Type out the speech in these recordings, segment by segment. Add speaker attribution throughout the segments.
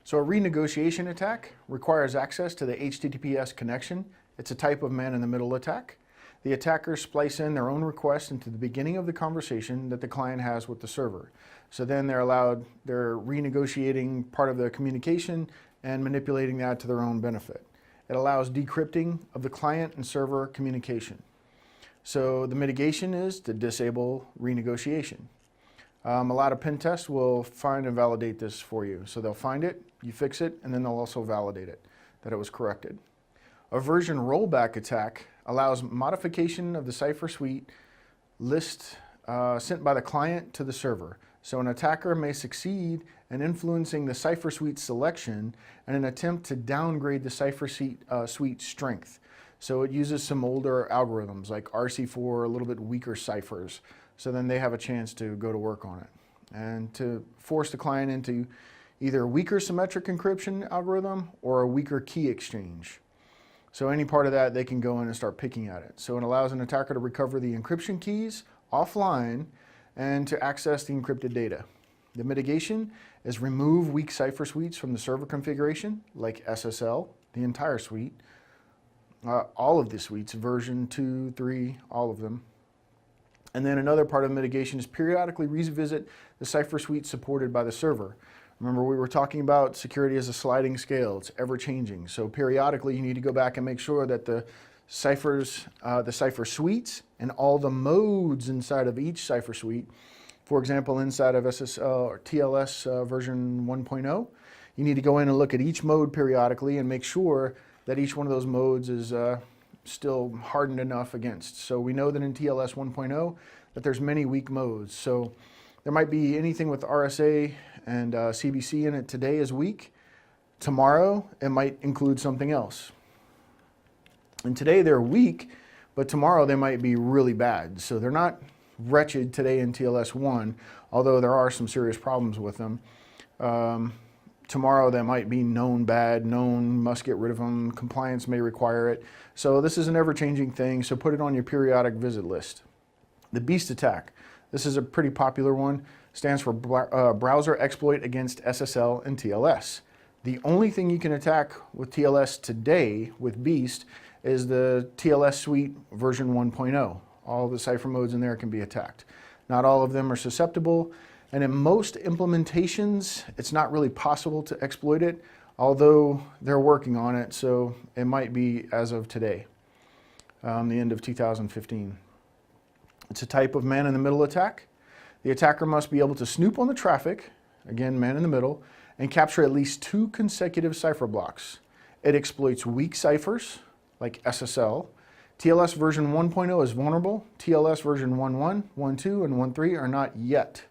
Speaker 1: So a renegotiation attack requires access to the HTTPS connection. It's a type of man-in-the-middle attack. The attackers splice in their own request into the beginning of the conversation that the client has with the server. So then they're renegotiating part of the communication and manipulating that to their own benefit. It allows decrypting of the client and server communication. So the mitigation is to disable renegotiation. A lot of pen tests will find and validate this for you. So they'll find it, you fix it, and then they'll also validate it, that it was corrected. A version rollback attack allows modification of the cipher suite list sent by the client to the server. So an attacker may succeed in influencing the cipher suite selection in an attempt to downgrade the cipher suite strength. So it uses some older algorithms like RC4, a little bit weaker ciphers. So then they have a chance to go to work on it and to force the client into either a weaker symmetric encryption algorithm or a weaker key exchange. So any part of that, they can go in and start picking at it. So it allows an attacker to recover the encryption keys offline and to access the encrypted data. The mitigation is remove weak cipher suites from the server configuration, like SSL, the entire suite, all of the suites, version 2, 3, all of them. And then another part of mitigation is periodically revisit the cipher suite supported by the server. Remember, we were talking about security as a sliding scale. It's ever changing. So periodically you need to go back and make sure that the cipher suites and all the modes inside of each cipher suite, for example, inside of SSL or TLS version 1.0, you need to go in and look at each mode periodically and make sure that each one of those modes is still hardened enough against. So we know that in TLS 1.0 that there's many weak modes. So there might be anything with RSA and CBC in it today is weak. Tomorrow it might include something else. And today they're weak, but tomorrow they might be really bad. So they're not wretched today in TLS 1, although there are some serious problems with them. Tomorrow that might be known bad, known must get rid of them, compliance may require it. So this is an ever-changing thing, so put it on your periodic visit list. The Beast attack. This is a pretty popular one. Stands for browser exploit against SSL and TLS. The only thing you can attack with TLS today with Beast is the TLS suite version 1.0. All the cipher modes in there can be attacked. Not all of them are susceptible. And in most implementations, it's not really possible to exploit it, although they're working on it, so it might be as of today, the end of 2015. It's a type of man-in-the-middle attack. The attacker must be able to snoop on the traffic, again, man-in-the-middle, and capture at least 2 consecutive cipher blocks. It exploits weak ciphers, like SSL. TLS version 1.0 is vulnerable. TLS version 1.1, 1.2, and 1.3 are not yet.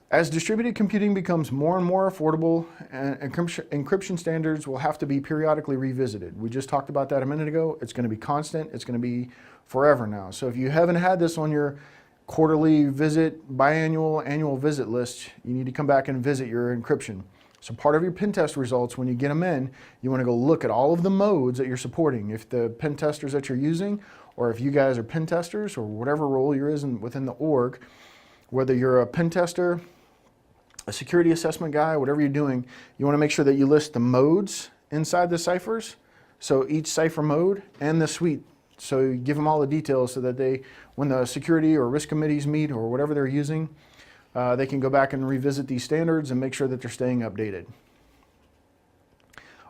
Speaker 1: As distributed computing becomes more and more affordable, encryption standards will have to be periodically revisited. We just talked about that a minute ago. It's going to be constant. It's going to be forever now. So if you haven't had this on your quarterly visit, biannual, annual visit list, you need to come back and visit your encryption. So part of your pen test results, when you get them in, you want to go look at all of the modes that you're supporting. If the pen testers that you're using, or if you guys are pen testers, or whatever role you're in within the org, whether you're a pen tester, a security assessment guy, whatever you're doing, you want to make sure that you list the modes inside the ciphers. So each cipher mode and the suite. So you give them all the details so that they, when the security or risk committees meet or whatever they're using, they can go back and revisit these standards and make sure that they're staying updated.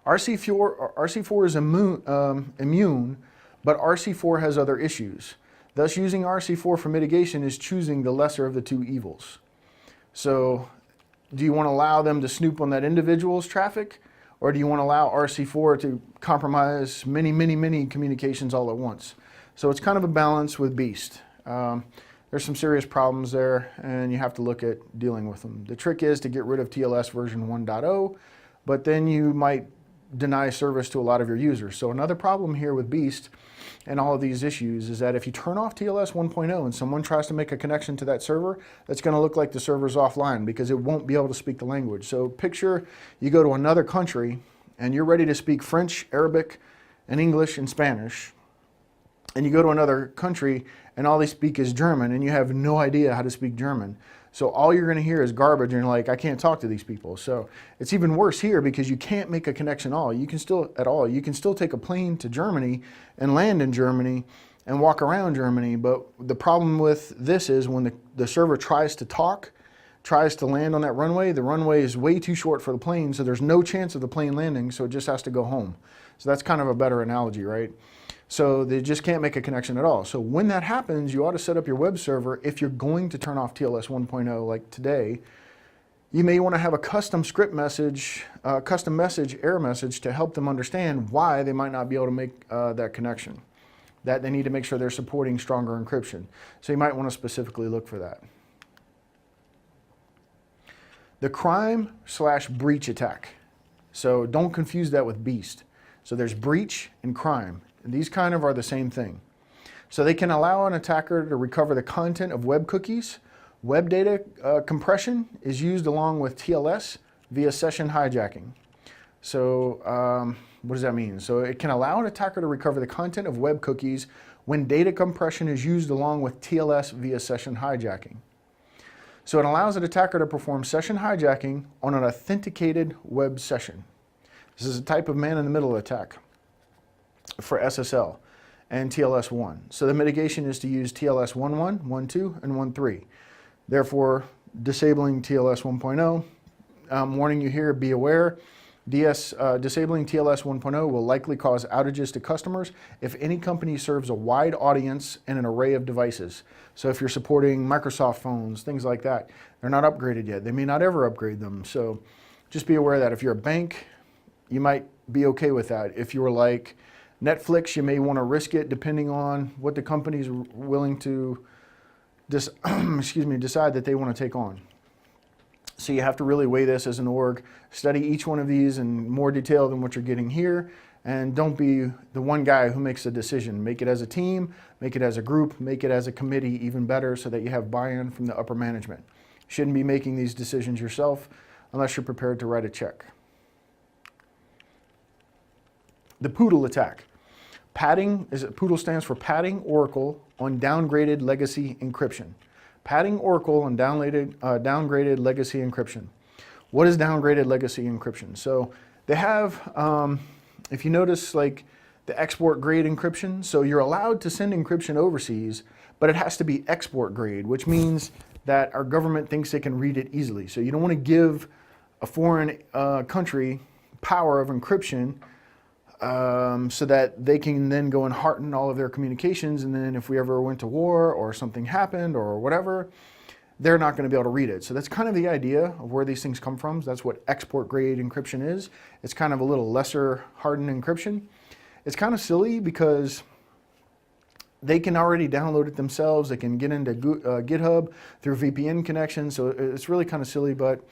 Speaker 1: RC4 is immune, but RC4 has other issues. Thus, using RC4 for mitigation is choosing the lesser of the two evils. So do you want to allow them to snoop on that individual's traffic, or do you want to allow RC4 to compromise many communications all at once? So it's kind of a balance with Beast. There's some serious problems there, and you have to look at dealing with them. The trick is to get rid of TLS version 1.0, but then you might deny service to a lot of your users. So another problem here with Beast and all of these issues is that if you turn off TLS 1.0 and someone tries to make a connection to that server, that's going to look like the server's offline because it won't be able to speak the language. So picture you go to another country and you're ready to speak French, Arabic, and English and Spanish, and you go to another country and all they speak is German and you have no idea how to speak German. So all you're going to hear is garbage, and you're like, I can't talk to these people. So it's even worse here because you can't make a connection You can still take a plane to Germany and land in Germany and walk around Germany. But the problem with this is when the server tries to land on that runway, the runway is way too short for the plane, so there's no chance of the plane landing, so it just has to go home. So that's kind of a better analogy, right? So they just can't make a connection at all. So when that happens, you ought to set up your web server. If you're going to turn off TLS 1.0 like today, you may want to have a custom script message, custom message, error message to help them understand why they might not be able to make that connection. That they need to make sure they're supporting stronger encryption. So you might want to specifically look for that. The crime/breach attack. So don't confuse that with beast. So there's breach and crime. And these kind of are the same thing. So they can allow an attacker to recover the content of web cookies. Web data compression is used along with TLS via session hijacking. So what does that mean? So it can allow an attacker to recover the content of web cookies when data compression is used along with TLS via session hijacking. So it allows an attacker to perform session hijacking on an authenticated web session. This is a type of man-in-the-middle attack for SSL and TLS-1. So the mitigation is to use TLS 1.1, 1.2, and 1.3. Therefore, disabling TLS 1.0, warning you here, be aware, disabling TLS 1.0 will likely cause outages to customers if any company serves a wide audience and an array of devices. So if you're supporting Microsoft phones, things like that, they're not upgraded yet. They may not ever upgrade them. So just be aware that if you're a bank, you might be okay with that. If you were like Netflix, you may want to risk it depending on what the company's willing to decide that they want to take on. So you have to really weigh this as an org, study each one of these in more detail than what you're getting here, and don't be the one guy who makes the decision. Make it as a team, make it as a group, make it as a committee even better so that you have buy-in from the upper management. You shouldn't be making these decisions yourself unless you're prepared to write a check. The Poodle attack. Poodle stands for padding Oracle on downgraded legacy encryption. Padding Oracle on downgraded legacy encryption. What is downgraded legacy encryption? So they have, if you notice, like the export grade encryption, so you're allowed to send encryption overseas, but it has to be export grade, which means that our government thinks they can read it easily. So you don't want to give a foreign country power of encryption so that they can then go and hearten all of their communications, and then if we ever went to war or something happened or whatever, they're not going to be able to read it. So that's kind of the idea of where these things come from. That's what export grade encryption is. It's kind of a little lesser hardened encryption. It's kind of silly because they can already download it themselves. They can get into GitHub through VPN connections. So it's really kind of silly, but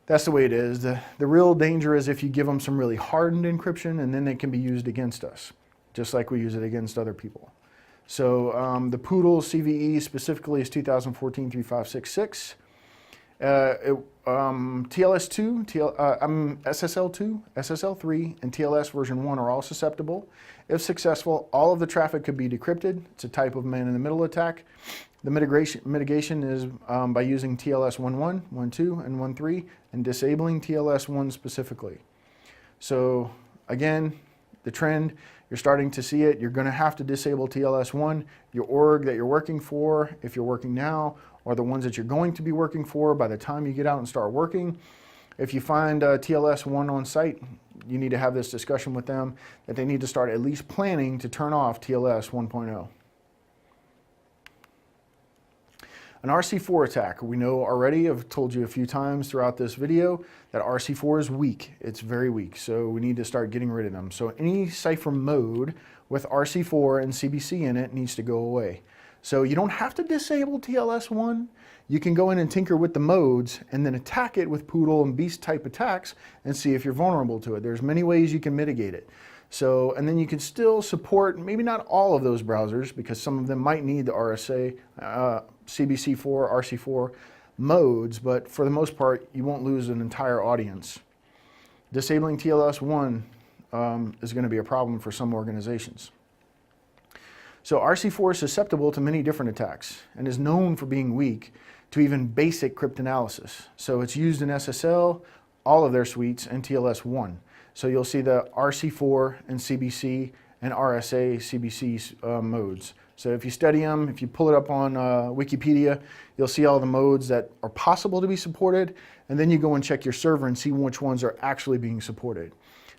Speaker 1: that's the way it is. The real danger is if you give them some really hardened encryption, and then they can be used against us, just like we use it against other people. So the Poodle CVE specifically is 2014-3566. TLS2, SSL2, SSL3, and TLS version 1 are all susceptible. If successful, all of the traffic could be decrypted. It's a type of man-in-the-middle attack. The mitigation is by using TLS 1.1, 1.2, and 1.3, and disabling TLS 1 specifically. So again, the trend, you're starting to see it. You're going to have to disable TLS 1. Your org that you're working for, if you're working now, or the ones that you're going to be working for by the time you get out and start working. If you find TLS 1 on site, you need to have this discussion with them that they need to start at least planning to turn off TLS 1.0. An RC4 attack. We know already, I've told you a few times throughout this video, that RC4 is weak. It's very weak, so we need to start getting rid of them. So any cipher mode with RC4 and CBC in it needs to go away. So you don't have to disable TLS1. You can go in and tinker with the modes and then attack it with Poodle and Beast type attacks and see if you're vulnerable to it. There's many ways you can mitigate it. So, and then you can still support, maybe not all of those browsers, because some of them might need the RSA, CBC4, RC4 modes, but for the most part, you won't lose an entire audience. Disabling TLS1 is going to be a problem for some organizations. So RC4 is susceptible to many different attacks and is known for being weak. to even basic cryptanalysis. So it's used in SSL, all of their suites, and TLS-1. So you'll see the RC4 and CBC and RSA CBC modes. So if you study them, if you pull it up on Wikipedia, you'll see all the modes that are possible to be supported, and then you go and check your server and see which ones are actually being supported.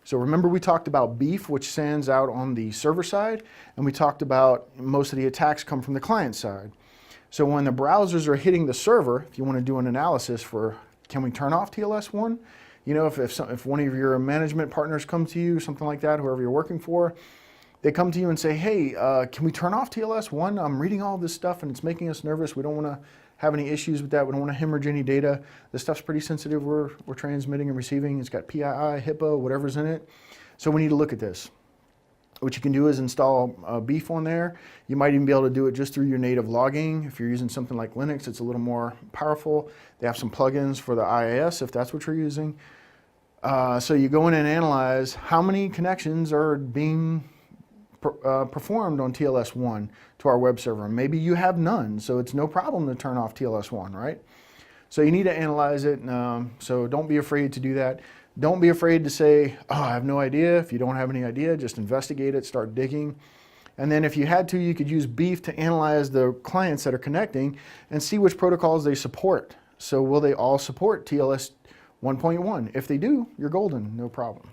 Speaker 1: So remember we talked about beef, which sends out on the server side, and we talked about most of the attacks come from the client side. So when the browsers are hitting the server, if you want to do an analysis for, can we turn off TLS-1? You know, if one of your management partners come to you, something like that, whoever you're working for, they come to you and say, hey, can we turn off TLS-1? I'm reading all this stuff and it's making us nervous. We don't want to have any issues with that. We don't want to hemorrhage any data. This stuff's pretty sensitive. We're transmitting and receiving. It's got PII, HIPAA, whatever's in it. So we need to look at this. What you can do is install beef on there. You might even be able to do it just through your native logging. If you're using something like Linux, it's a little more powerful. They have some plugins for the IIS if that's what you're using. So you go in and analyze how many connections are being performed on TLS-1 to our web server. Maybe you have none, so it's no problem to turn off TLS-1, right? So you need to analyze it, so don't be afraid to do that. Don't be afraid to say, oh, I have no idea. If you don't have any idea, just investigate it, start digging. And then if you had to, you could use beef to analyze the clients that are connecting and see which protocols they support. So will they all support TLS 1.1? If they do, you're golden, no problem.